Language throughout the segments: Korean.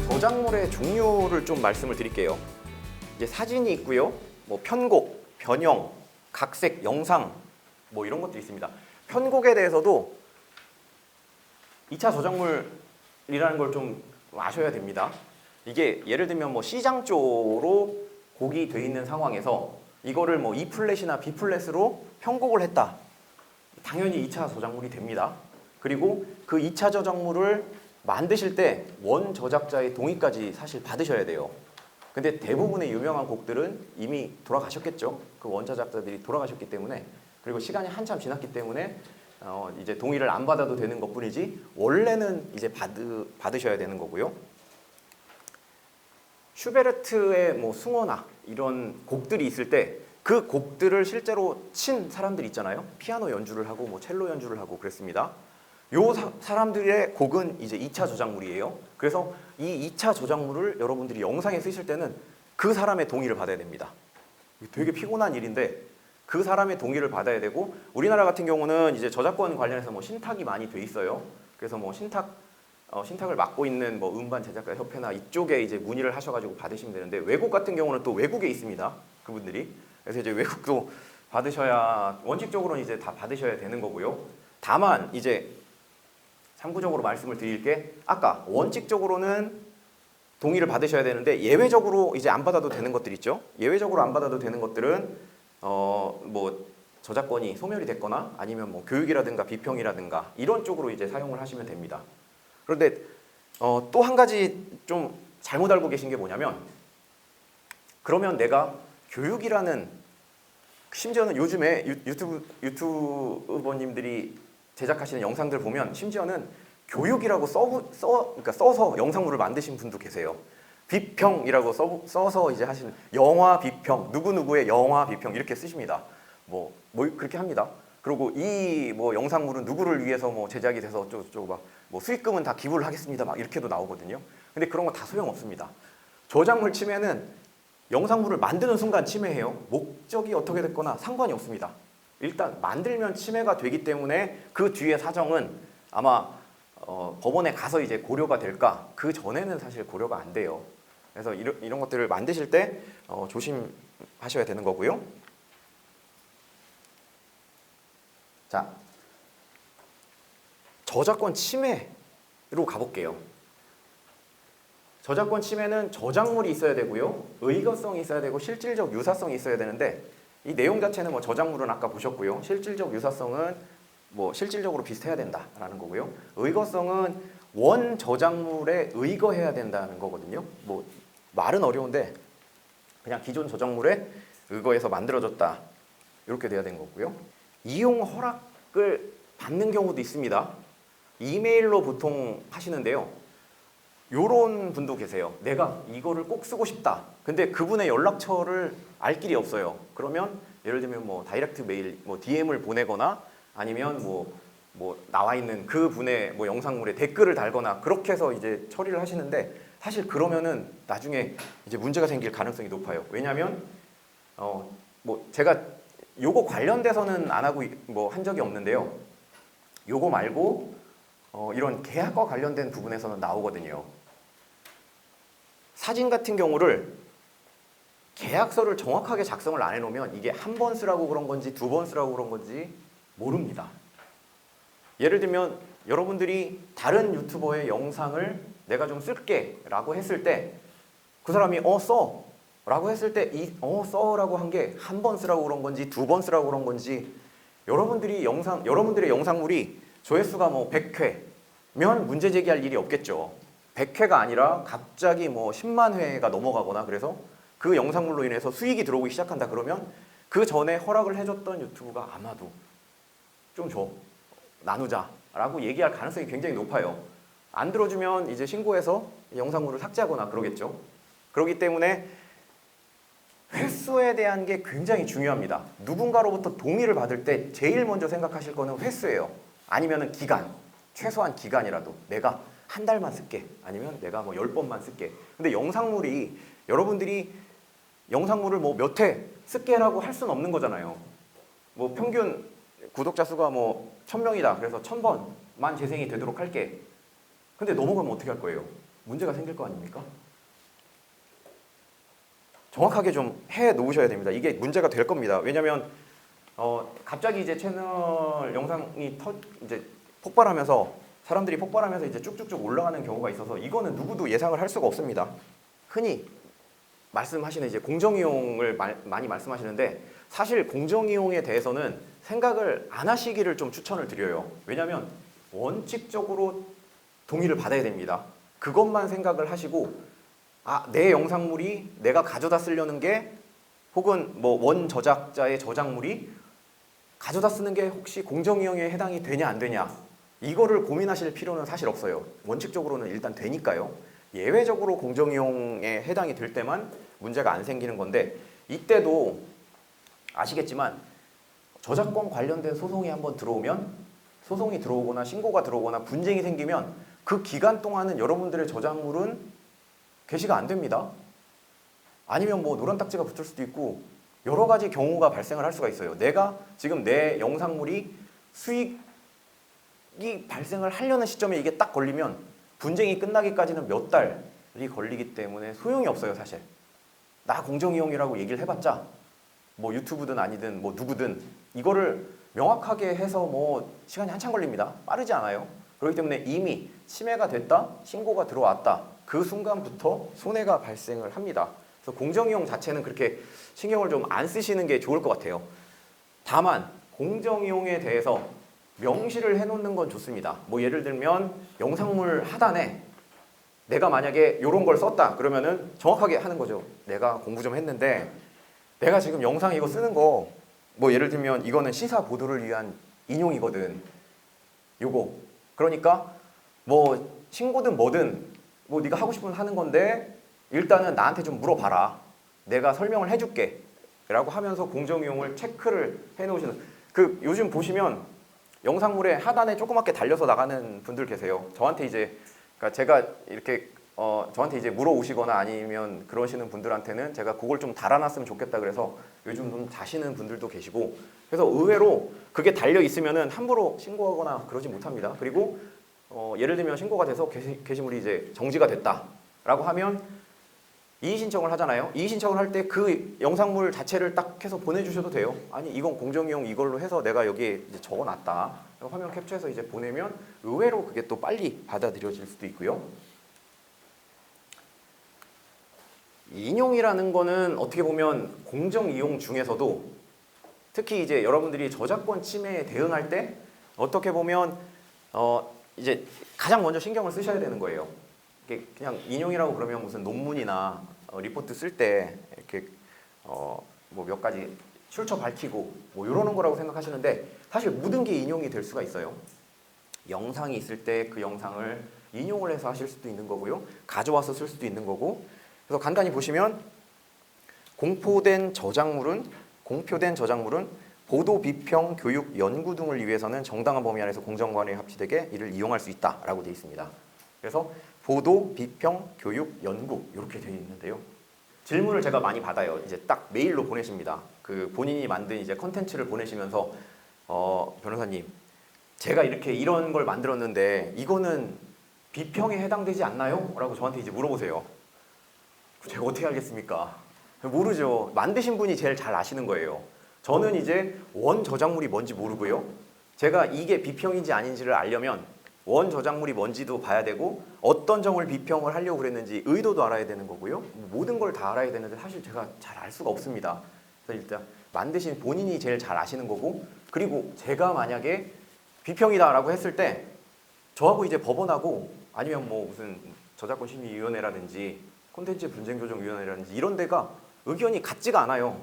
저작물의 종류를 좀 말씀을 드릴게요. 이제 사진이 있고요. 뭐 편곡, 변형, 각색, 영상 뭐 이런 것들이 있습니다. 편곡에 대해서도 2차 저작물이라는 걸 좀 아셔야 됩니다. 이게 예를 들면 뭐 C장조로 곡이 돼 있는 상황에서 이거를 뭐 E 플랫이나 B 플랫으로 편곡을 했다. 당연히 2차 저작물이 됩니다. 그리고 그 2차 저작물을 만드실 때 원 저작자의 동의까지 사실 받으셔야 돼요. 근데 대부분의 유명한 곡들은 이미 돌아가셨겠죠. 그 원 저작자들이 돌아가셨기 때문에, 그리고 시간이 한참 지났기 때문에 이제 동의를 안 받아도 되는 것뿐이지 원래는 이제 받으셔야 되는 거고요. 슈베르트의 뭐 숭어나 이런 곡들이 있을 때 그 곡들을 실제로 친 사람들 있잖아요. 피아노 연주를 하고 뭐 첼로 연주를 하고 그랬습니다. 요 사람들의 곡은 이제 2차 저작물이에요. 그래서 이 2차 저작물을 여러분들이 영상에 쓰실 때는 그 사람의 동의를 받아야 됩니다. 되게 피곤한 일인데 그 사람의 동의를 받아야 되고, 우리나라 같은 경우는 이제 저작권 관련해서 뭐 신탁이 많이 돼 있어요. 그래서 뭐 신탁을 맡고 있는 뭐 음반 제작가 협회나 이쪽에 이제 문의를 하셔가지고 받으시면 되는데, 외국 같은 경우는 또 외국에 있습니다. 그분들이. 그래서 이제 외국도 받으셔야, 원칙적으로는 이제 다 받으셔야 되는 거고요. 다만 이제 참고적으로 말씀을 드릴 게, 아까 원칙적으로는 동의를 받으셔야 되는데 예외적으로 이제 안 받아도 되는 것들 있죠. 예외적으로 안 받아도 되는 것들은 뭐 저작권이 소멸이 됐거나 아니면 뭐 교육이라든가 비평이라든가 이런 쪽으로 이제 사용을 하시면 됩니다. 그런데 또 한 가지 좀 잘못 알고 계신 게 뭐냐면, 그러면 내가 교육이라는, 심지어는 요즘에 유튜버님들이 제작하시는 영상들 보면 심지어는 교육이라고 그러니까 써서 영상물을 만드신 분도 계세요. 비평이라고 써서 이제 하시는, 영화 비평, 누구누구의 영화 비평 이렇게 쓰십니다. 뭐 그렇게 합니다. 그리고 이 뭐 영상물은 누구를 위해서 뭐 제작이 돼서 어쩌고 막 뭐 수익금은 다 기부를 하겠습니다 막 이렇게도 나오거든요. 근데 그런 거 다 소용없습니다. 저작물 침해는 영상물을 만드는 순간 침해해요. 목적이 어떻게 됐거나 상관이 없습니다. 일단 만들면 침해가 되기 때문에 그 뒤에 사정은 아마 법원에 가서 이제 고려가 될까, 그 전에는 사실 고려가 안 돼요. 그래서 이런 것들을 만드실 때 조심하셔야 되는 거고요. 자, 저작권 침해로 가볼게요. 저작권 침해는 저작물이 있어야 되고요, 의거성이 있어야 되고 실질적 유사성이 있어야 되는데, 이 내용 자체는 뭐 저작물은 아까 보셨고요. 실질적 유사성은 뭐 실질적으로 비슷해야 된다라는 거고요. 의거성은 원 저작물에 의거해야 된다는 거거든요. 뭐 말은 어려운데 그냥 기존 저작물에 의거해서 만들어졌다 이렇게 돼야 되는 거고요. 이용 허락을 받는 경우도 있습니다. 이메일로 보통 하시는데요. 요런 분도 계세요. 내가 이거를 꼭 쓰고 싶다. 근데 그분의 연락처를 알 길이 없어요. 그러면 예를 들면 뭐 다이렉트 메일, 뭐 DM을 보내거나 아니면 뭐 나와 있는 그 분의 뭐 영상물에 댓글을 달거나 그렇게 해서 이제 처리를 하시는데, 사실 그러면은 나중에 이제 문제가 생길 가능성이 높아요. 왜냐하면 뭐 제가 요거 관련돼서는 안 하고 뭐 한 적이 없는데요. 요거 말고 이런 계약과 관련된 부분에서는 나오거든요. 사진 같은 경우를 계약서를 정확하게 작성을 안 해놓으면 이게 한 번 쓰라고 그런 건지 두 번 쓰라고 그런 건지 모릅니다. 예를 들면 여러분들이 다른 유튜버의 영상을 내가 좀 쓸게 라고 했을 때 그 사람이 써 라고 했을 때 써라고 한 게 한 번 쓰라고 그런 건지 두 번 쓰라고 그런 건지, 여러분들의 영상물이 조회수가 뭐 100회면 문제 제기할 일이 없겠죠. 100회가 아니라 갑자기 뭐 10만 회가 넘어가거나 그래서 그 영상물로 인해서 수익이 들어오기 시작한다 그러면 그 전에 허락을 해줬던 유튜브가 아마도 좀 나누자라고 얘기할 가능성이 굉장히 높아요. 안 들어주면 이제 신고해서 영상물을 삭제하거나 그러겠죠. 그렇기 때문에 횟수에 대한 게 굉장히 중요합니다. 누군가로부터 동의를 받을 때 제일 먼저 생각하실 거는 횟수예요. 아니면은 기간, 최소한 기간이라도 내가 한 달만 쓸게, 아니면 내가 뭐 10번만 쓸게. 근데 여러분들이 영상물을 뭐 몇 회 쓸게라고 할 수는 없는 거잖아요. 뭐 평균 구독자 수가 뭐 1000명이다. 그래서 1000번만 재생이 되도록 할게. 근데 넘어가면 어떻게 할 거예요? 문제가 생길 거 아닙니까? 정확하게 좀 해 놓으셔야 됩니다. 이게 문제가 될 겁니다. 왜냐면 갑자기 이제 채널 영상이 이제 폭발하면서 사람들이 폭발하면서 이제 쭉쭉쭉 올라가는 경우가 있어서 이거는 누구도 예상을 할 수가 없습니다. 흔히 말씀하시는 이제 공정이용을 많이 말씀하시는데 사실 공정이용에 대해서는 생각을 안 하시기를 좀 추천을 드려요. 왜냐하면 원칙적으로 동의를 받아야 됩니다. 그것만 생각을 하시고 내 영상물이 내가 가져다 쓰려는 게 혹은 뭐 원 저작자의 저작물이 가져다 쓰는 게 혹시 공정이용에 해당이 되냐 안 되냐 이거를 고민하실 필요는 사실 없어요. 원칙적으로는 일단 되니까요. 예외적으로 공정이용에 해당이 될 때만 문제가 안 생기는 건데 이때도 아시겠지만 저작권 관련된 소송이 한번 들어오면 소송이 들어오거나 신고가 들어오거나 분쟁이 생기면 그 기간 동안은 여러분들의 저작물은 게시가 안 됩니다. 아니면 뭐 노란 딱지가 붙을 수도 있고 여러 가지 경우가 발생을 할 수가 있어요. 내가 지금 내 영상물이 수익이 발생을 하려는 시점에 이게 딱 걸리면 분쟁이 끝나기까지는 몇 달이 걸리기 때문에 소용이 없어요, 사실. 나 공정이용이라고 얘기를 해봤자 뭐 유튜브든 아니든 뭐 누구든 이거를 명확하게 해서 뭐 시간이 한참 걸립니다. 빠르지 않아요. 그렇기 때문에 이미 침해가 됐다, 신고가 들어왔다. 그 순간부터 손해가 발생을 합니다. 그래서 공정이용 자체는 그렇게 신경을 좀 안 쓰시는 게 좋을 것 같아요. 다만 공정이용에 대해서 명시를 해놓는 건 좋습니다. 뭐 예를 들면 영상물 하단에 내가 만약에 이런 걸 썼다 그러면은 정확하게 하는 거죠. 내가 공부 좀 했는데 내가 지금 영상 이거 쓰는 거 뭐 예를 들면 이거는 시사 보도를 위한 인용이거든. 요거 그러니까 뭐 신고든 뭐든 뭐 네가 하고 싶으면 하는 건데 일단은 나한테 좀 물어봐라. 내가 설명을 해줄게. 라고 하면서 공정이용을 체크를 해놓으시는 그 요즘 보시면 영상물에 하단에 조그맣게 달려서 나가는 분들 계세요. 저한테 이제 그러니까 제가 이렇게 저한테 이제 물어오시거나 아니면 그러시는 분들한테는 제가 그걸 좀 달아놨으면 좋겠다 그래서 요즘 좀 다시는 분들도 계시고 그래서 의외로 그게 달려 있으면은 함부로 신고하거나 그러지 못합니다. 그리고 예를 들면 신고가 돼서 게시물이 이제 정지가 됐다라고 하면 이의 신청을 하잖아요. 이의 신청을 할 때 그 영상물 자체를 딱 해서 보내주셔도 돼요. 아니 이건 공정이용 이걸로 해서 내가 여기에 이제 적어놨다. 화면 캡처해서 이제 보내면 의외로 그게 또 빨리 받아들여질 수도 있고요. 인용이라는 거는 어떻게 보면 공정이용 중에서도 특히 이제 여러분들이 저작권 침해에 대응할 때 어떻게 보면 이제 가장 먼저 신경을 쓰셔야 되는 거예요. 그냥 인용이라고 그러면 무슨 논문이나 리포트 쓸 때 이렇게 뭐 몇 가지 출처 밝히고 뭐 이러는 거라고 생각하시는데 사실 모든 게 인용이 될 수가 있어요. 영상이 있을 때 그 영상을 인용을 해서 하실 수도 있는 거고요. 가져와서 쓸 수도 있는 거고. 그래서 간단히 보시면 공표된 저작물은 보도, 비평, 교육, 연구 등을 위해서는 정당한 범위 안에서 공정관리에 합치되게 이를 이용할 수 있다라고 되어 있습니다. 그래서 보도, 비평, 교육, 연구 이렇게 되어 있는데요. 질문을 제가 많이 받아요. 이제 딱 메일로 보내십니다. 그 본인이 만든 이제 컨텐츠를 보내시면서 변호사님, 제가 이렇게 이런 걸 만들었는데 이거는 비평에 해당되지 않나요? 라고 저한테 이제 물어보세요. 제가 어떻게 알겠습니까? 모르죠. 만드신 분이 제일 잘 아시는 거예요. 저는 이제 원 저작물이 뭔지 모르고요. 제가 이게 비평인지 아닌지를 알려면 원 저작물이 뭔지도 봐야 되고 어떤 점을 비평을 하려고 그랬는지 의도도 알아야 되는 거고요. 모든 걸 다 알아야 되는데 사실 제가 잘 알 수가 없습니다. 그래서 일단 만드신 본인이 제일 잘 아시는 거고 그리고 제가 만약에 비평이다라고 했을 때 저하고 이제 법원하고 아니면 뭐 무슨 저작권심의위원회라든지 콘텐츠 분쟁조정위원회라든지 이런 데가 의견이 같지가 않아요.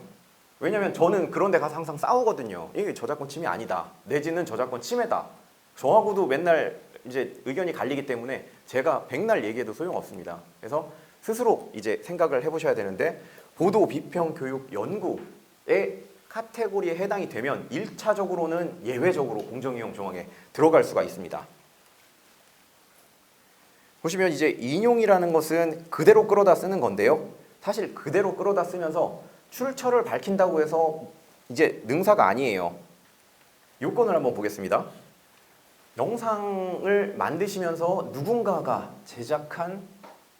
왜냐면 저는 그런 데 가서 항상 싸우거든요. 이게 저작권 침해 아니다. 내지는 저작권 침해다. 저하고도 맨날 이제 의견이 갈리기 때문에 제가 백날 얘기해도 소용없습니다. 그래서 스스로 이제 생각을 해보셔야 되는데 보도, 비평, 교육, 연구의 카테고리에 해당이 되면 1차적으로는 예외적으로 공정이용 조항에 들어갈 수가 있습니다. 보시면 이제 인용이라는 것은 그대로 끌어다 쓰는 건데요. 사실 그대로 끌어다 쓰면서 출처를 밝힌다고 해서 이제 능사가 아니에요. 요건을 한번 보겠습니다. 영상을 만드시면서 누군가가 제작한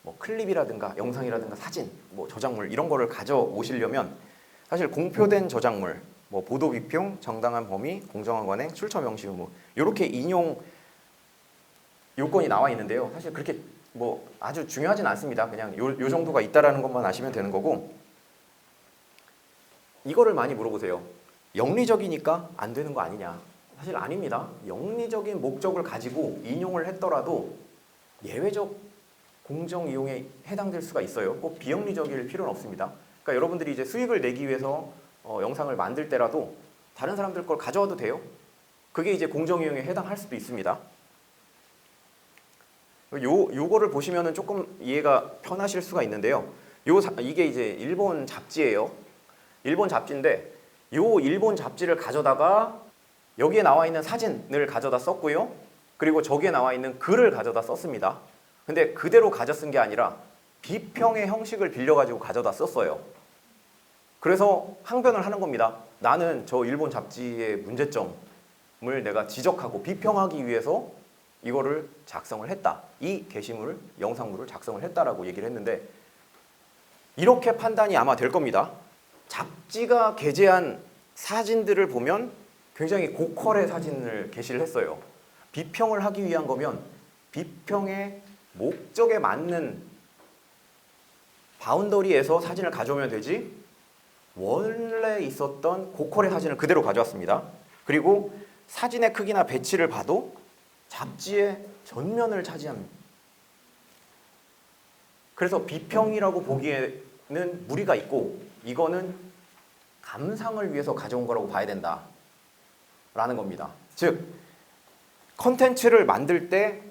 뭐 클립이라든가 영상이라든가 사진, 뭐 저작물 이런 거를 가져오시려면 사실 공표된 저작물, 뭐 보도 비평, 정당한 범위, 공정한 관행, 출처 명시 의무 이렇게 인용 요건이 나와 있는데요. 사실 그렇게 뭐 아주 중요하진 않습니다. 그냥 요 정도가 있다라는 것만 아시면 되는 거고, 이거를 많이 물어보세요. 영리적이니까 안 되는 거 아니냐? 사실 아닙니다. 영리적인 목적을 가지고 인용을 했더라도 예외적 공정 이용에 해당될 수가 있어요. 꼭 비영리적일 필요는 없습니다. 그러니까 여러분들이 이제 수익을 내기 위해서 영상을 만들 때라도 다른 사람들 걸 가져와도 돼요. 그게 이제 공정 이용에 해당할 수도 있습니다. 요거를 보시면은 조금 이해가 편하실 수가 있는데요. 이게 이제 일본 잡지예요. 일본 잡지인데 요 일본 잡지를 가져다가 여기에 나와 있는 사진을 가져다 썼고요. 그리고 저기에 나와 있는 글을 가져다 썼습니다. 근데 그대로 가져 쓴 게 아니라 비평의 형식을 빌려가지고 가져다 썼어요. 그래서 항변을 하는 겁니다. 나는 저 일본 잡지의 문제점을 내가 지적하고 비평하기 위해서 이거를 작성을 했다. 이 게시물을, 영상물을 작성을 했다라고 얘기를 했는데 이렇게 판단이 아마 될 겁니다. 잡지가 게재한 사진들을 보면 굉장히 고퀄의 사진을 게시를 했어요. 비평을 하기 위한 거면 비평의 목적에 맞는 바운더리에서 사진을 가져오면 되지 원래 있었던 고퀄의 사진을 그대로 가져왔습니다. 그리고 사진의 크기나 배치를 봐도 잡지의 전면을 차지합니다. 그래서 비평이라고 보기에는 무리가 있고 이거는 감상을 위해서 가져온 거라고 봐야 된다 라는 겁니다. 즉 컨텐츠를 만들 때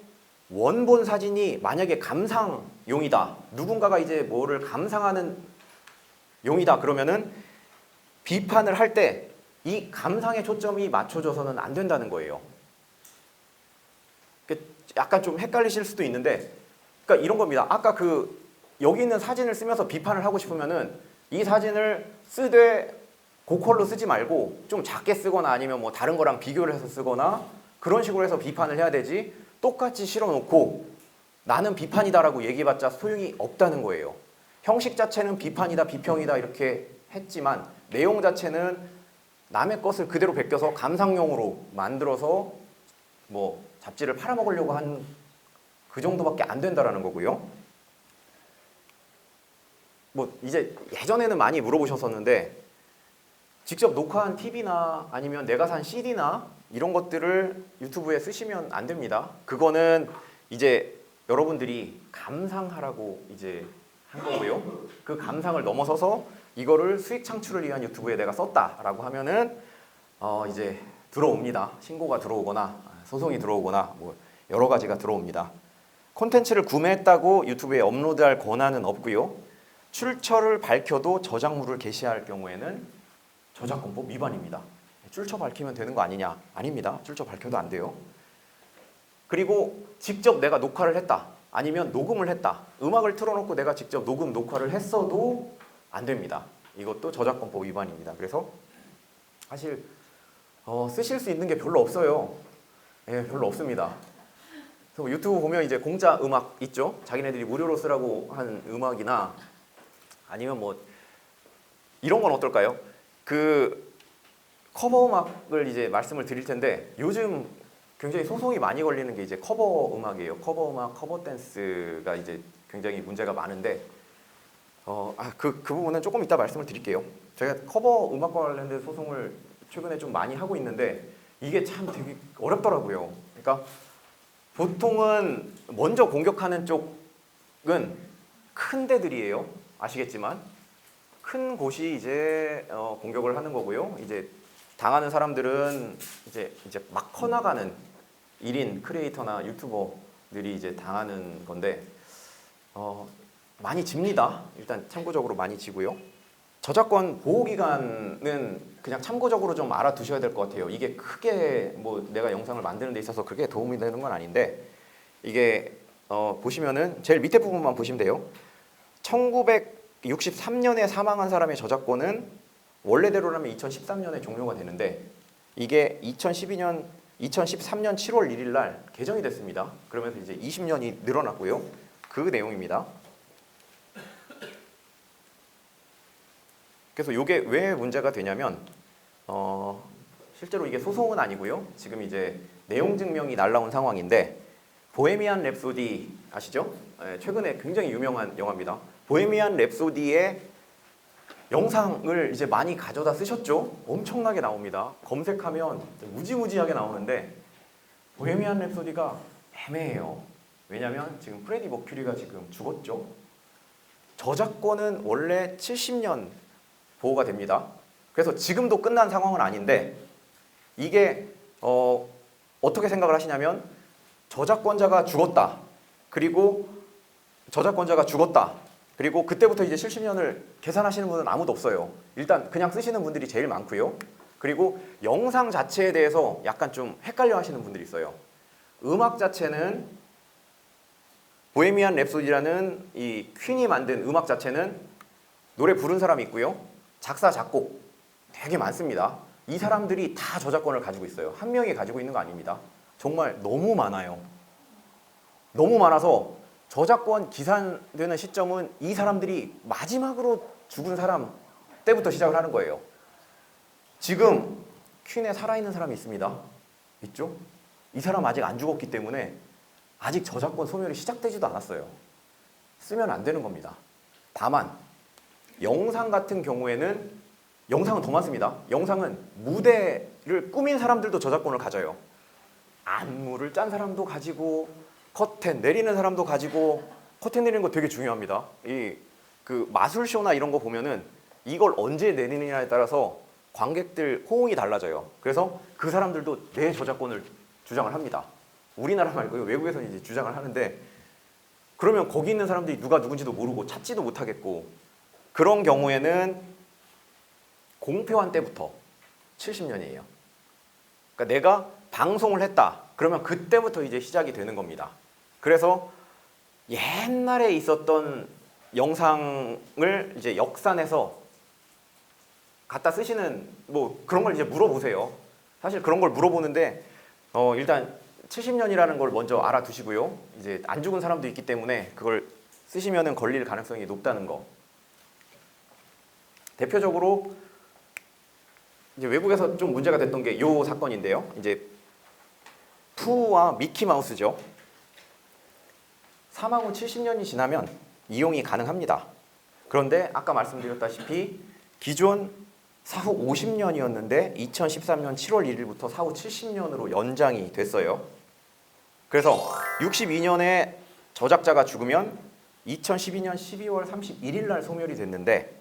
원본 사진이 만약에 감상용이다, 누군가가 이제 뭐를 감상하는 용이다 그러면은 비판을 할 때 이 감상의 초점이 맞춰져서는 안 된다는 거예요. 약간 좀 헷갈리실 수도 있는데, 그러니까 이런 겁니다. 아까 여기 있는 사진을 쓰면서 비판을 하고 싶으면은 이 사진을 쓰되 고퀄로 쓰지 말고 좀 작게 쓰거나 아니면 뭐 다른 거랑 비교를 해서 쓰거나 그런 식으로 해서 비판을 해야 되지, 똑같이 실어놓고 나는 비판이다라고 얘기해봤자 소용이 없다는 거예요. 형식 자체는 비판이다, 비평이다 이렇게 했지만 내용 자체는 남의 것을 그대로 베껴서 감상용으로 만들어서 뭐 잡지를 팔아먹으려고 한 그 정도밖에 안 된다라는 거고요. 뭐 이제 예전에는 많이 물어보셨었는데 직접 녹화한 TV나 아니면 내가 산 CD나 이런 것들을 유튜브에 쓰시면 안 됩니다. 그거는 이제 여러분들이 감상하라고 이제 한 거고요. 그 감상을 넘어서서 이거를 수익 창출을 위한 유튜브에 내가 썼다라고 하면은 이제 들어옵니다. 신고가 들어오거나 소송이 들어오거나 뭐 여러 가지가 들어옵니다. 콘텐츠를 구매했다고 유튜브에 업로드할 권한은 없고요. 출처를 밝혀도 저작물을 게시할 경우에는 저작권법 위반입니다. 출처 밝히면 되는 거 아니냐? 아닙니다. 출처 밝혀도 안 돼요. 그리고 직접 내가 녹화를 했다. 아니면 녹음을 했다. 음악을 틀어놓고 내가 직접 녹화를 했어도 안 됩니다. 이것도 저작권법 위반입니다. 그래서 사실 쓰실 수 있는 게 별로 없어요. 예, 별로 없습니다. 그래서 유튜브 보면 이제 공짜 음악 있죠. 자기네들이 무료로 쓰라고 한 음악이나 아니면 뭐 이런 건 어떨까요? 커버 음악을 이제 말씀을 드릴 텐데 요즘 굉장히 소송이 많이 걸리는 게 이제 커버 음악이에요. 커버 음악, 커버 댄스가 이제 굉장히 문제가 많은데 그 부분은 조금 이따 말씀을 드릴게요. 제가 커버 음악과 관련된 소송을 최근에 좀 많이 하고 있는데 이게 참 되게 어렵더라고요. 그러니까 보통은 먼저 공격하는 쪽은 큰 데들이에요. 아시겠지만 큰 곳이 이제 공격을 하는 거고요. 이제 당하는 사람들은 이제 막 커나가는 1인 크리에이터나 유튜버들이 이제 당하는 건데 많이 집니다. 일단 참고적으로 많이 지고요. 저작권 보호기간은 그냥 참고적으로 좀 알아두셔야 될 것 같아요. 이게 크게 뭐 내가 영상을 만드는 데 있어서 그게 도움이 되는 건 아닌데 이게 보시면은 제일 밑에 부분만 보시면 돼요. 1963년에 사망한 사람의 저작권은 원래대로라면 2013년에 종료가 되는데 이게 2013년 7월 1일 날 개정이 됐습니다. 그러면서 이제 20년이 늘어났고요. 그 내용입니다. 그래서 이게 왜 문제가 되냐면 실제로 이게 소송은 아니고요. 지금 이제 내용 증명이 날라온 상황인데 보헤미안 랩소디 아시죠? 최근에 굉장히 유명한 영화입니다. 보헤미안 랩소디의 영상을 이제 많이 가져다 쓰셨죠? 엄청나게 나옵니다. 검색하면 무지무지하게 나오는데 보헤미안 랩소디가 애매해요. 왜냐면 지금 프레디 머큐리가 지금 죽었죠? 저작권은 원래 70년 보호가 됩니다. 그래서 지금도 끝난 상황은 아닌데 이게 어떻게 생각을 하시냐면 저작권자가 죽었다. 그리고 그때부터 이제 70년을 계산하시는 분은 아무도 없어요. 일단 그냥 쓰시는 분들이 제일 많고요. 그리고 영상 자체에 대해서 약간 좀 헷갈려 하시는 분들이 있어요. 음악 자체는 보헤미안 랩소디라는 이 퀸이 만든 음악 자체는 노래 부른 사람이 있고요. 작사, 작곡 되게 많습니다. 이 사람들이 다 저작권을 가지고 있어요. 한 명이 가지고 있는 거 아닙니다. 정말 너무 많아요. 너무 많아서 저작권 기산되는 시점은 이 사람들이 마지막으로 죽은 사람 때부터 시작을 하는 거예요. 지금 퀸에 살아있는 사람이 있습니다. 있죠? 이 사람 아직 안 죽었기 때문에 아직 저작권 소멸이 시작되지도 않았어요. 쓰면 안 되는 겁니다. 다만 영상 같은 경우에는 영상은 더 많습니다. 영상은 무대를 꾸민 사람들도 저작권을 가져요. 안무를 짠 사람도 가지고 커튼 내리는 사람도 가지고 커튼 내리는 거 되게 중요합니다. 그 마술쇼나 이런 거 보면은 이걸 언제 내리느냐에 따라서 관객들 호응이 달라져요. 그래서 그 사람들도 내 저작권을 주장을 합니다. 우리나라 말고요. 외국에서는 이제 주장을 하는데 그러면 거기 있는 사람들이 누가 누군지도 모르고 찾지도 못하겠고 그런 경우에는 공표한 때부터 70년이에요. 그러니까 내가 방송을 했다. 그러면 그때부터 이제 시작이 되는 겁니다. 그래서 옛날에 있었던 영상을 이제 역산해서 갖다 쓰시는 뭐 그런 걸 이제 물어보세요. 사실 그런 걸 물어보는데 일단 70년이라는 걸 먼저 알아두시고요. 이제 안 죽은 사람도 있기 때문에 그걸 쓰시면은 걸릴 가능성이 높다는 거. 대표적으로 이제 외국에서 좀 문제가 됐던 게 요 사건인데요. 이제 푸와 미키 마우스죠. 사망 후 70년이 지나면 이용이 가능합니다. 그런데 아까 말씀드렸다시피 기존 사후 50년이었는데 2013년 7월 1일부터 사후 70년으로 연장이 됐어요. 그래서 62년에 저작자가 죽으면 2012년 12월 31일 날 소멸이 됐는데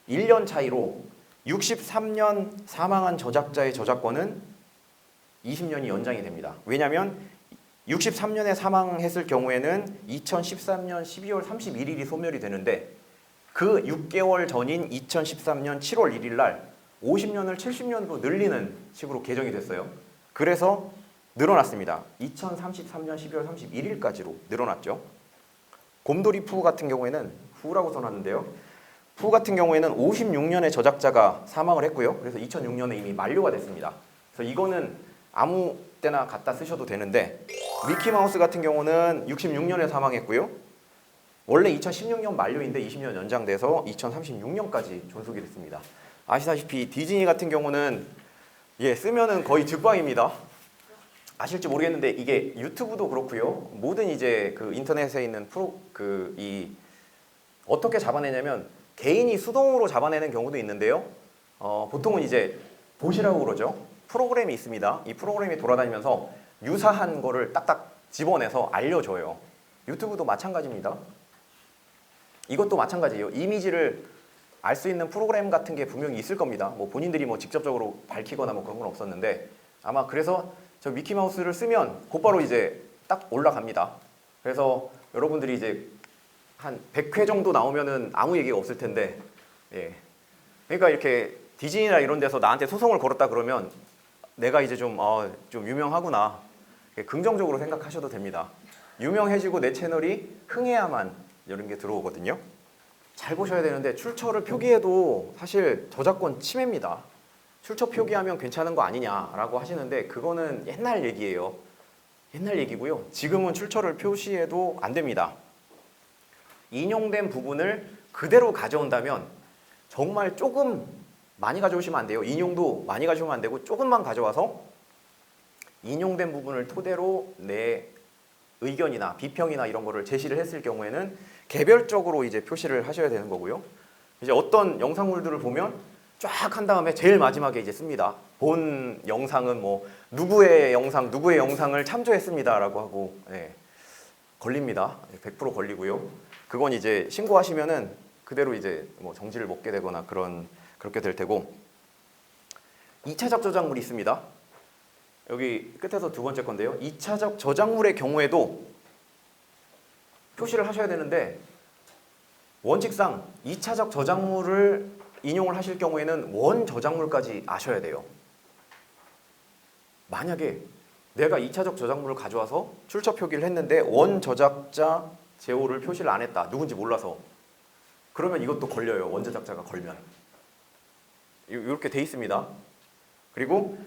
1년 차이로 63년 사망한 저작자의 저작권은 20년이 연장이 됩니다. 왜냐하면 63년에 사망했을 경우에는 2013년 12월 31일이 소멸이 되는데 그 6개월 전인 2013년 7월 1일 날 50년을 70년으로 늘리는 식으로 개정이 됐어요. 그래서 늘어났습니다. 2033년 12월 31일까지로 늘어났죠. 곰돌이 푸 같은 경우에는 후라고 써놨는데요. 푸 같은 경우에는 56년에 저작자가 사망을 했고요. 그래서 2006년에 이미 만료가 됐습니다. 그래서 이거는 아무 때나 갖다 쓰셔도 되는데 미키마우스 같은 경우는 66년에 사망했고요. 원래 2016년 만료인데 20년 연장돼서 2036년까지 존속이 됐습니다. 아시다시피 디즈니 같은 경우는 쓰면은 거의 즉방입니다. 아실지 모르겠는데 이게 유튜브도 그렇고요. 모든 이제 그 인터넷에 있는 어떻게 잡아내냐면 개인이 수동으로 잡아내는 경우도 있는데요. 보통은 이제 봇이라고 그러죠. 프로그램이 있습니다. 이 프로그램이 돌아다니면서 유사한 거를 딱딱 집어내서 알려줘요. 유튜브도 마찬가지입니다. 이것도 마찬가지예요. 이미지를 알 수 있는 프로그램 같은 게 분명히 있을 겁니다. 뭐 본인들이 뭐 직접적으로 밝히거나 뭐 그런 건 없었는데 아마 그래서 저 미키마우스를 쓰면 곧바로 이제 딱 올라갑니다. 그래서 여러분들이 이제 한 100회 정도 나오면은 아무 얘기가 없을 텐데 그러니까 이렇게 디즈니나 이런 데서 나한테 소송을 걸었다 그러면 내가 이제 좀 유명하구나 긍정적으로 생각하셔도 됩니다. 유명해지고 내 채널이 흥해야만 이런 게 들어오거든요. 잘 보셔야 되는데 출처를 표기해도 사실 저작권 침해입니다. 출처 표기하면 괜찮은 거 아니냐라고 하시는데 그거는 옛날 얘기예요. 옛날 얘기고요. 지금은 출처를 표시해도 안 됩니다. 인용된 부분을 그대로 가져온다면 정말 조금 많이 가져오시면 안 돼요. 인용도 많이 가져오면 안 되고 조금만 가져와서 인용된 부분을 토대로 내 의견이나 비평이나 이런 거를 제시를 했을 경우에는 개별적으로 이제 표시를 하셔야 되는 거고요. 이제 어떤 영상물들을 보면 쫙 한 다음에 제일 마지막에 이제 씁니다. 본 영상은 뭐 누구의 영상을 참조했습니다라고 하고 걸립니다. 100% 걸리고요. 그건 이제 신고하시면은 그대로 이제 뭐 정지를 먹게 되거나 그렇게 될 테고 2차적 저작물이 있습니다. 여기 끝에서 두 번째 건데요. 2차적 저작물의 경우에도 표시를 하셔야 되는데 원칙상 2차적 저작물을 인용을 하실 경우에는 원 저작물까지 아셔야 돼요. 만약에 내가 2차적 저작물을 가져와서 출처 표기를 했는데 원 저작자 제호를 표시를 안 했다. 누군지 몰라서. 그러면 이것도 걸려요. 원 저작자가 걸면. 이렇게 돼 있습니다. 그리고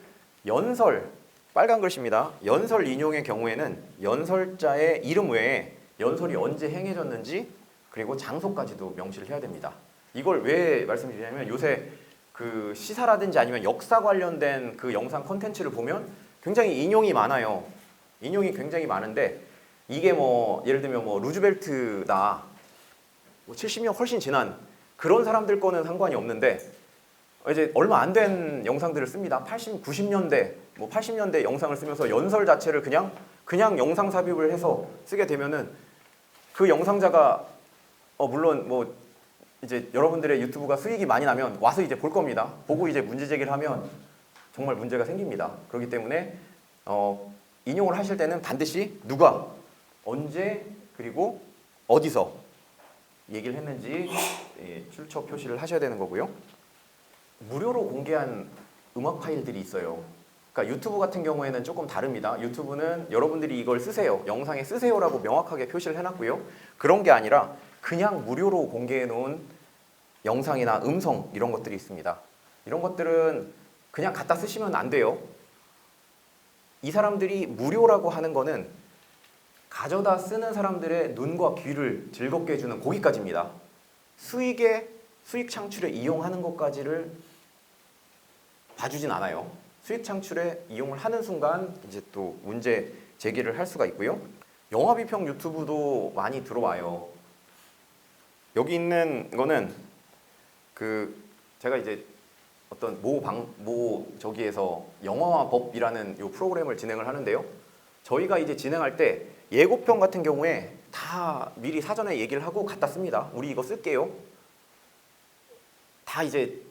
연설, 빨간 글씨입니다. 연설 인용의 경우에는 연설자의 이름 외에 연설이 언제 행해졌는지 그리고 장소까지도 명시를 해야 됩니다. 이걸 왜 말씀드리냐면 요새 그 시사라든지 아니면 역사 관련된 그 영상 콘텐츠를 보면 굉장히 인용이 많아요. 인용이 굉장히 많은데 이게 뭐 예를 들면 뭐 루즈벨트다, 뭐 70년 훨씬 지난 그런 사람들 거는 상관이 없는데 이제 얼마 안 된 영상들을 씁니다. 80, 90년대, 뭐 80년대 영상을 쓰면서 연설 자체를 그냥 영상 삽입을 해서 쓰게 되면은 그 영상자가 물론 뭐 이제 여러분들의 유튜브가 수익이 많이 나면 와서 이제 볼 겁니다. 보고 이제 문제 제기를 하면 정말 문제가 생깁니다. 그렇기 때문에 인용을 하실 때는 반드시 누가 언제 그리고 어디서 얘기를 했는지 출처 표시를 하셔야 되는 거고요. 무료로 공개한 음악 파일들이 있어요. 그러니까 유튜브 같은 경우에는 조금 다릅니다. 유튜브는 여러분들이 이걸 쓰세요. 영상에 쓰세요라고 명확하게 표시를 해놨고요. 그런 게 아니라 그냥 무료로 공개해 놓은 영상이나 음성 이런 것들이 있습니다. 이런 것들은 그냥 갖다 쓰시면 안 돼요. 이 사람들이 무료라고 하는 거는 가져다 쓰는 사람들의 눈과 귀를 즐겁게 해주는 거기까지입니다. 수익 창출에 이용하는 것까지를 봐주진 않아요. 수익 창출에 이용을 하는 순간 이제 또 문제 제기를 할 수가 있고요. 영화 비평 유튜브도 많이 들어와요. 여기 있는 거는 제가 이제 어떤 저기에서 영화와 법이라는 요 프로그램을 진행을 하는데요. 저희가 이제 진행할 때 예고편 같은 경우에 다 미리 사전에 얘기를 하고 갖다 씁니다. 우리 이거 쓸게요. 다 이제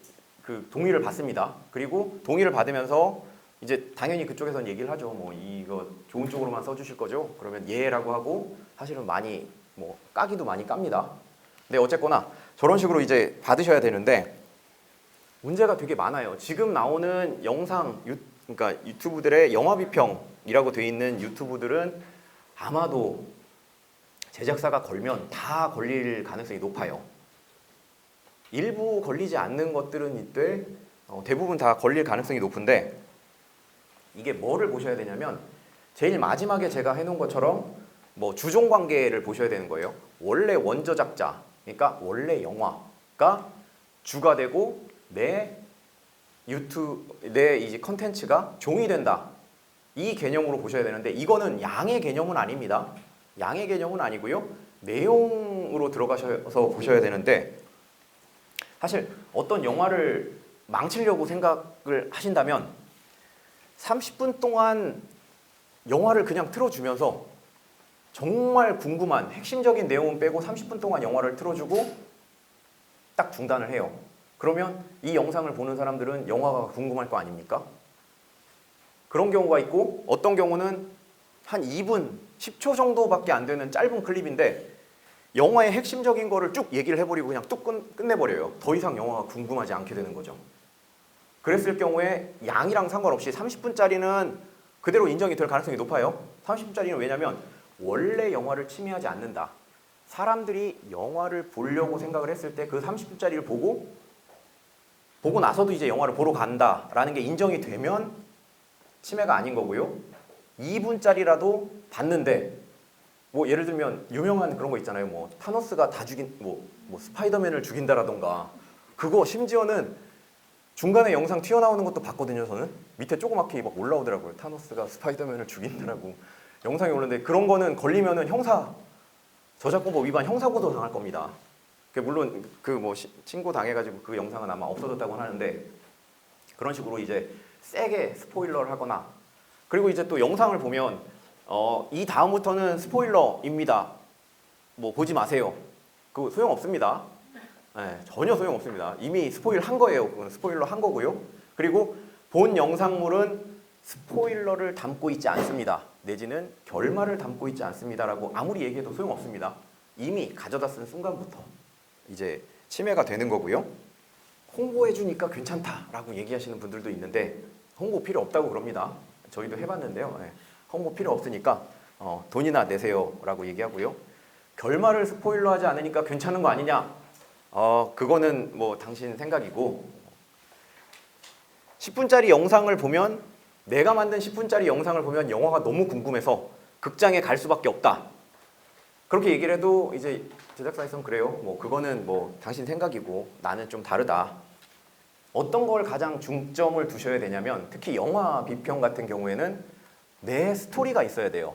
그 동의를 받습니다. 그리고 동의를 받으면서 이제 당연히 그쪽에서는 얘기를 하죠. 뭐 이거 좋은 쪽으로만 써주실 거죠? 그러면 예라고 하고 사실은 많이 뭐 까기도 많이 깝니다. 근데 어쨌거나 저런 식으로 이제 받으셔야 되는데 문제가 되게 많아요. 지금 나오는 영상 그러니까 유튜브들의 영화 비평이라고 돼 있는 유튜브들은 아마도 제작사가 걸면 다 걸릴 가능성이 높아요. 일부 걸리지 않는 것들은 이때 대부분 다 걸릴 가능성이 높은데 이게 뭐를 보셔야 되냐면 제일 마지막에 제가 해놓은 것처럼 뭐 주종 관계를 보셔야 되는 거예요. 원래 원저작자, 그러니까 원래 영화가 주가 되고 내 이제 컨텐츠가 종이 된다. 이 개념으로 보셔야 되는데 이거는 양의 개념은 아닙니다. 양의 개념은 아니고요. 내용으로 들어가셔서 보셔야 되는데 사실 어떤 영화를 망치려고 생각을 하신다면 30분 동안 영화를 그냥 틀어주면서 정말 궁금한 핵심적인 내용은 빼고 30분 동안 영화를 틀어주고 딱 중단을 해요. 그러면 이 영상을 보는 사람들은 영화가 궁금할 거 아닙니까? 그런 경우가 있고 어떤 경우는 한 2분, 10초 정도밖에 안 되는 짧은 클립인데 영화의 핵심적인 거를 쭉 얘기를 해버리고 그냥 뚝 끝내버려요. 더 이상 영화가 궁금하지 않게 되는 거죠. 그랬을 경우에 양이랑 상관없이 30분짜리는 그대로 인정이 될 가능성이 높아요. 30분짜리는 왜냐면 원래 영화를 침해하지 않는다. 사람들이 영화를 보려고 생각을 했을 때 그 30분짜리를 보고 보고 나서도 이제 영화를 보러 간다라는 게 인정이 되면 침해가 아닌 거고요. 2분짜리라도 봤는데 뭐 예를 들면 유명한 그런 거 있잖아요. 뭐 타노스가 다 죽인 뭐 스파이더맨을 죽인다라던가 그거 심지어는 중간에 영상 튀어나오는 것도 봤거든요. 저는 밑에 조그맣게 막 올라오더라고요. 타노스가 스파이더맨을 죽인다라고 영상이 오는데 그런 거는 걸리면은 형사 저작권법 위반 형사고도 당할 겁니다. 물론 그 뭐 신고 당해가지고 그 영상은 아마 없어졌다고 하는데 그런 식으로 이제 세게 스포일러를 하거나 그리고 이제 또 영상을 보면 이 다음부터는 스포일러입니다. 뭐 보지 마세요. 그거 소용 없습니다. 네, 전혀 소용 없습니다. 이미 스포일 한 거예요. 그건 스포일러 한 거고요. 그리고 본 영상물은 스포일러를 담고 있지 않습니다. 내지는 결말을 담고 있지 않습니다라고 아무리 얘기해도 소용 없습니다. 이미 가져다 쓴 순간부터 이제 침해가 되는 거고요. 홍보해 주니까 괜찮다라고 얘기하시는 분들도 있는데 홍보 필요 없다고 그럽니다. 저희도 해봤는데요. 네, 홍보 필요 없으니까 돈이나 내세요라고 얘기하고요. 결말을 스포일러하지 않으니까 괜찮은 거 아니냐? 그거는 뭐 당신 생각이고 10분짜리 영상을 보면 내가 만든 10분짜리 영상을 보면 영화가 너무 궁금해서 극장에 갈 수밖에 없다. 그렇게 얘기를 해도 이제 제작사에서는 그래요. 뭐 그거는 뭐 당신 생각이고 나는 좀 다르다. 어떤 걸 가장 중점을 두셔야 되냐면 특히 영화 비평 같은 경우에는 내 스토리가 있어야 돼요.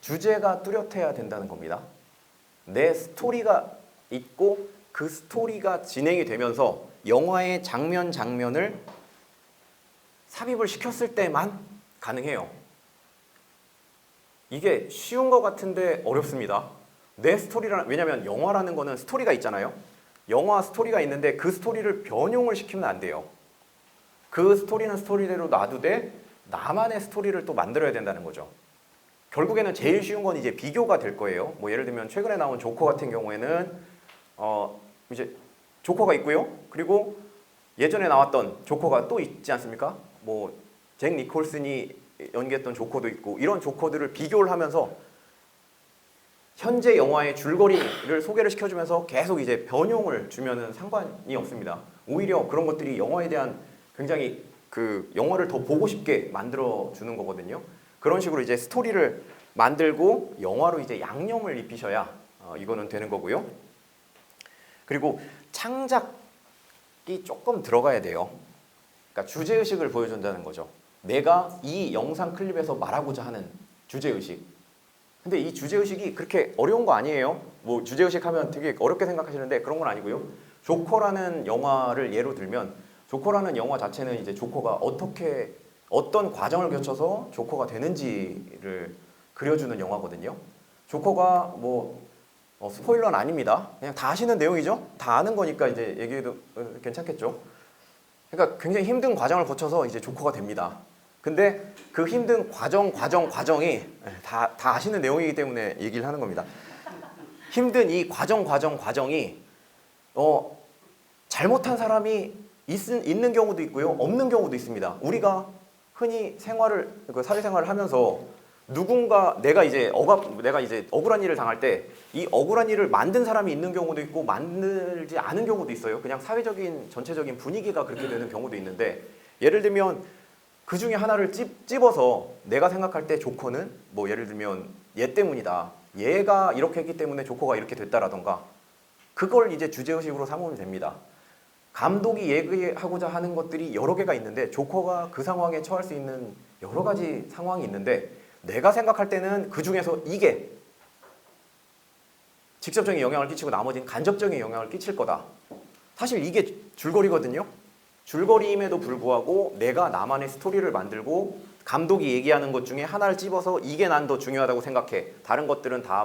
주제가 뚜렷해야 된다는 겁니다. 내 스토리가 있고 그 스토리가 진행이 되면서 영화의 장면을 삽입을 시켰을 때만 가능해요. 이게 쉬운 것 같은데 어렵습니다. 내 왜냐면 영화라는 거는 스토리가 있잖아요. 영화 스토리가 있는데 그 스토리를 변용을 시키면 안 돼요. 그 스토리는 스토리대로 놔두되 나만의 스토리를 또 만들어야 된다는 거죠. 결국에는 제일 쉬운 건 이제 비교가 될 거예요. 뭐 예를 들면 최근에 나온 조커 같은 경우에는 이제 조커가 있고요. 그리고 예전에 나왔던 조커가 또 있지 않습니까? 뭐 잭 니콜슨이 연기했던 조커도 있고 이런 조커들을 비교를 하면서 현재 영화의 줄거리를 소개를 시켜주면서 계속 이제 변용을 주면은 상관이 없습니다. 오히려 그런 것들이 영화에 대한 굉장히 그 영화를 더 보고 싶게 만들어 주는 거거든요. 그런 식으로 이제 스토리를 만들고 영화로 이제 양념을 입히셔야 이거는 되는 거고요. 그리고 창작이 조금 들어가야 돼요. 그러니까 주제의식을 보여준다는 거죠. 내가 이 영상 클립에서 말하고자 하는 주제의식. 근데 이 주제의식이 그렇게 어려운 거 아니에요. 뭐 주제의식 하면 되게 어렵게 생각하시는데 그런 건 아니고요. 조커라는 영화를 예로 들면 조커라는 영화 자체는 이제 조커가 어떤 과정을 거쳐서 조커가 되는지를 그려주는 영화거든요. 조커가 뭐 스포일러는 아닙니다. 그냥 다 아시는 내용이죠. 다 아는 거니까 이제 얘기해도 괜찮겠죠. 그러니까 굉장히 힘든 과정을 거쳐서 이제 조커가 됩니다. 근데 그 힘든 과정이 다 아시는 내용이기 때문에 얘기를 하는 겁니다. 힘든 이 과정이 잘못한 사람이 있는 경우도 있고요, 없는 경우도 있습니다. 우리가 흔히 사회생활을 하면서 내가 이제 억울한 일을 당할 때 이 억울한 일을 만든 사람이 있는 경우도 있고 만들지 않은 경우도 있어요. 그냥 사회적인 전체적인 분위기가 그렇게 되는 경우도 있는데 예를 들면 그 중에 하나를 찝어서 내가 생각할 때 조커는 뭐 예를 들면 얘 때문이다. 얘가 이렇게 했기 때문에 조커가 이렇게 됐다라던가 그걸 이제 주제의식으로 삼으면 됩니다. 감독이 얘기하고자 하는 것들이 여러 개가 있는데 조커가 그 상황에 처할 수 있는 여러 가지 상황이 있는데 내가 생각할 때는 그 중에서 이게 직접적인 영향을 끼치고 나머지는 간접적인 영향을 끼칠 거다. 사실 이게 줄거리거든요. 줄거리임에도 불구하고 내가 나만의 스토리를 만들고 감독이 얘기하는 것 중에 하나를 찝어서 이게 난 더 중요하다고 생각해. 다른 것들은 다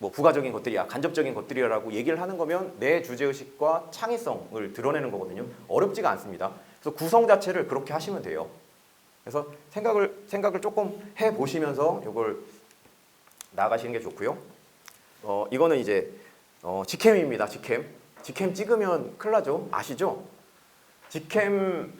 뭐 부가적인 것들이야, 간접적인 것들이라고 얘기를 하는 거면 내 주제의식과 창의성을 드러내는 거거든요. 어렵지가 않습니다. 그래서 구성 자체를 그렇게 하시면 돼요. 그래서 생각을 조금 해보시면서 이걸 나가시는 게 좋고요. 이거는 이제 직캠입니다. 직캠 찍으면 큰일 나죠. 아시죠? 직캠을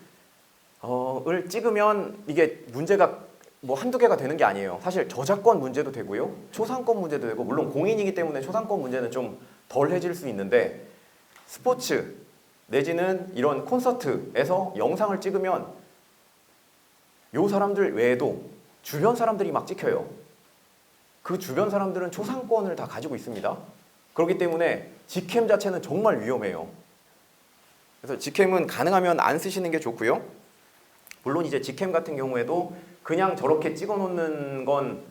찍으면 이게 문제가 뭐 한두 개가 되는 게 아니에요. 사실 저작권 문제도 되고요. 초상권 문제도 되고 물론 공인이기 때문에 초상권 문제는 좀 덜해질 수 있는데 스포츠, 내지는 이런 콘서트에서 영상을 찍으면 요 사람들 외에도 주변 사람들이 막 찍혀요. 그 주변 사람들은 초상권을 다 가지고 있습니다. 그렇기 때문에 직캠 자체는 정말 위험해요. 그래서 직캠은 가능하면 안 쓰시는 게 좋고요. 물론 이제 직캠 같은 경우에도 그냥 저렇게 찍어 놓는 건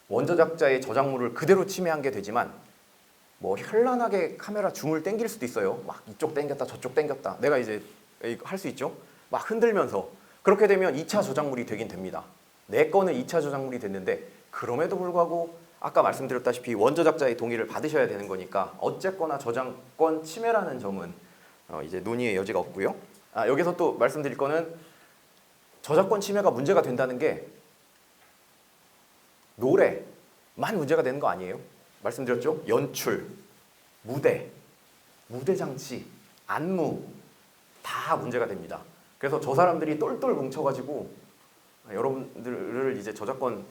원저작자의 저작물을 그대로 침해한 게 되지만 뭐 현란하게 카메라 줌을 당길 수도 있어요. 막 이쪽 당겼다 저쪽 당겼다. 내가 이제 할 수 있죠. 막 흔들면서 그렇게 되면 2차 저작물이 되긴 됩니다. 내 거는 2차 저작물이 됐는데 그럼에도 불구하고 아까 말씀드렸다시피 원저작자의 동의를 받으셔야 되는 거니까 어쨌거나 저작권 침해라는 점은 이제 논의의 여지가 없고요. 여기서 또 말씀드릴 거는 저작권 침해가 문제가 된다는 게 노래만 문제가 되는 거 아니에요. 말씀드렸죠? 연출, 무대 장치, 안무 다 문제가 됩니다. 그래서 저 사람들이 똘똘 뭉쳐가지고 여러분들을 이제 저작권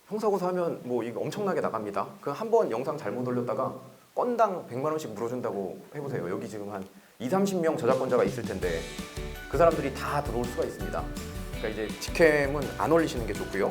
형사고소 하면 뭐 이거 엄청나게 나갑니다. 그 한 번 영상 잘못 올렸다가 건당 100만 원씩 물어준다고 해보세요. 여기 지금 한 20-30명 저작권자가 있을 텐데 그 사람들이 다 들어올 수가 있습니다. 그러니까 이제 직캠은 안 올리시는 게 좋고요.